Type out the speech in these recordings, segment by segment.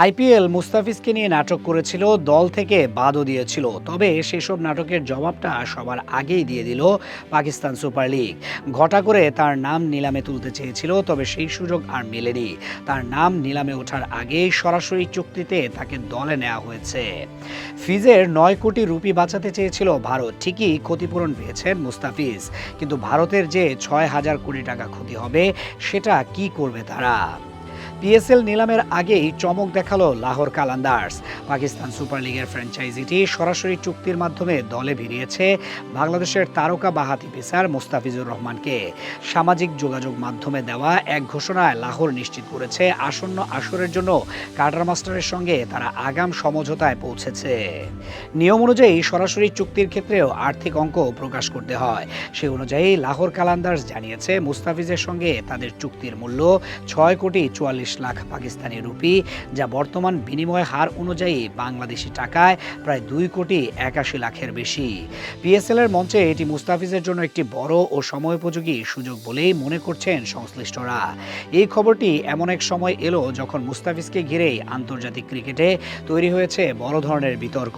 IPL মুস্তাফিজকে নিয়ে নাটক করেছিল, দল থেকে বাদও দিয়েছিল। তবে সেসব নাটকের জবাবটা সবার আগেই দিয়ে দিল পাকিস্তান সুপার লিগ। ঘটা করে তার নাম নিলামে তুলতে চেয়েছিল, তবে সেই সুযোগ আর মেলেনি। তার নাম নিলামে ওঠার আগেই সরাসরি চুক্তিতে তাকে দলে নেওয়া হয়েছে। ফিজের ৯ কোটি রুপি বাঁচাতে চেয়েছিল ভারত। ঠিকই ক্ষতিপূরণ পেয়েছেন মুস্তাফিজ, কিন্তু ভারতের যে ৬,০০০ কোটি টাকা ক্ষতি হবে, সেটা কি করবে তারা? পিএসএল নিলামের আগেই চমক দেখালো লাহোর কালান্দার্স। পাকিস্তান সুপার লিগের ফ্র্যাঞ্চাইজিটি সরাসরি চুক্তির মাধ্যমে দলে ভিড়িয়েছে বাংলাদেশের তারকা বাঁহাতি পেসার মোস্তাফিজুর রহমানকে। সামাজিক যোগাযোগ মাধ্যমে দেওয়া এক ঘোষণায় লাহোর নিশ্চিত করেছে আসন্ন আসরের জন্য কাটার মাস্টারের সঙ্গে তারা আগাম সমঝোতায় পৌঁছেছে। নিয়ম অনুযায়ী সরাসরি চুক্তির ক্ষেত্রেও আর্থিক অঙ্ক প্রকাশ করতে হয়। সে অনুযায়ী লাহোর কালান্দার্স জানিয়েছে মুস্তাফিজের সঙ্গে তাদের চুক্তির মূল্য ৬,৪৪,০০,০০০ পাকিস্তানি রুপি, যা বর্তমান বিনিময় হার অনুযায়ী বাংলাদেশি টাকায় প্রায় ২,৮১,০০,০০০-এর বেশি। পিএসএল এর মঞ্চে এটি মুস্তাফিজের জন্য একটি বড় ও সময়োপযোগী সুযোগ বলেই মনে করছেন সংশ্লিষ্টরা। এই খবরটি এমন এক সময় এলো যখন মুস্তাফিজকে ঘিরেই আন্তর্জাতিক ক্রিকেটে তৈরি হয়েছে বড় ধরনের বিতর্ক।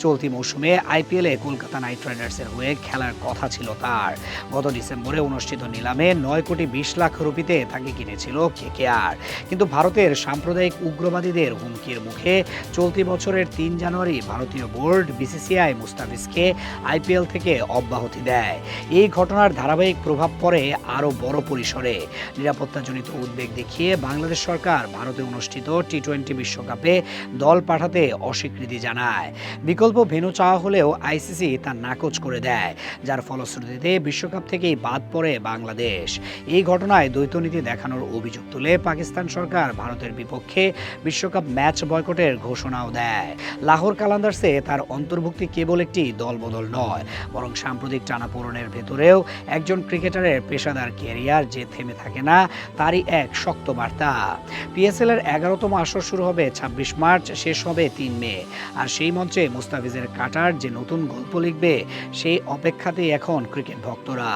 চলতি মৌসুমে আইপিএলে কলকাতা নাইট রাইডার্সের হয়ে খেলার কথা ছিল তার। গত ডিসেম্বরে অনুষ্ঠিত নিলামে ৯,২০,০০,০০০ রুপিতে তাকে কিনেছিল কেকেআর। কিন্তু ভারতের সাম্প্রদায়িক উগ্রবাদীদের হুমকির মুখে চলতি বছরের ৩ জানুয়ারি ভারতীয় বোর্ড বিসিসিআই মুস্তাফিজকে আইপিএল থেকে অব্যাহতি দেয়। এই ঘটনার ধারাবাহিক প্রভাব পড়ে আরও বড় পরিসরে। নিরাপত্তাজনিত উদ্বেগ দেখিয়ে বাংলাদেশ সরকার ভারতে অনুষ্ঠিত টি-২০ বিশ্বকাপে দল পাঠাতে অস্বীকৃতি জানায়। বিকল্প ভেন্যু চাওয়া হলেও আইসিসি তা নাকচ করে দেয়, যার ফলশ্রুতিতে বিশ্বকাপ থেকেই বাদ পড়ে বাংলাদেশ। এই ঘটনায় দ্বৈতনীতি দেখানোর অভিযোগ তুলে পাকিস্তান সরকার ভারতের বিপক্ষে বিশ্বকাপ ম্যাচ বয়কটের ঘোষণাও দেয়। লাহোর কালান্দার্সে তার অন্তর্ভুক্তি কেবল একটি দলবদল নয়, বরং সাম্প্রতিক টানাপোড়েনের ভেতরেও একজন ক্রিকেটারের পেশাদার ক্যারিয়ার যে থেমে থাকে না, তারই এক শক্ত বার্তা। পিএসএল এর ১১তম আসর শুরু হবে ২৬ মার্চ, শেষ হবে ৩ মে। আর সেই মঞ্চে মুস্তাফিজের কাটার যে নতুন গল্প লিখবে, সেই অপেক্ষাতেই এখন ক্রিকেট ভক্তরা।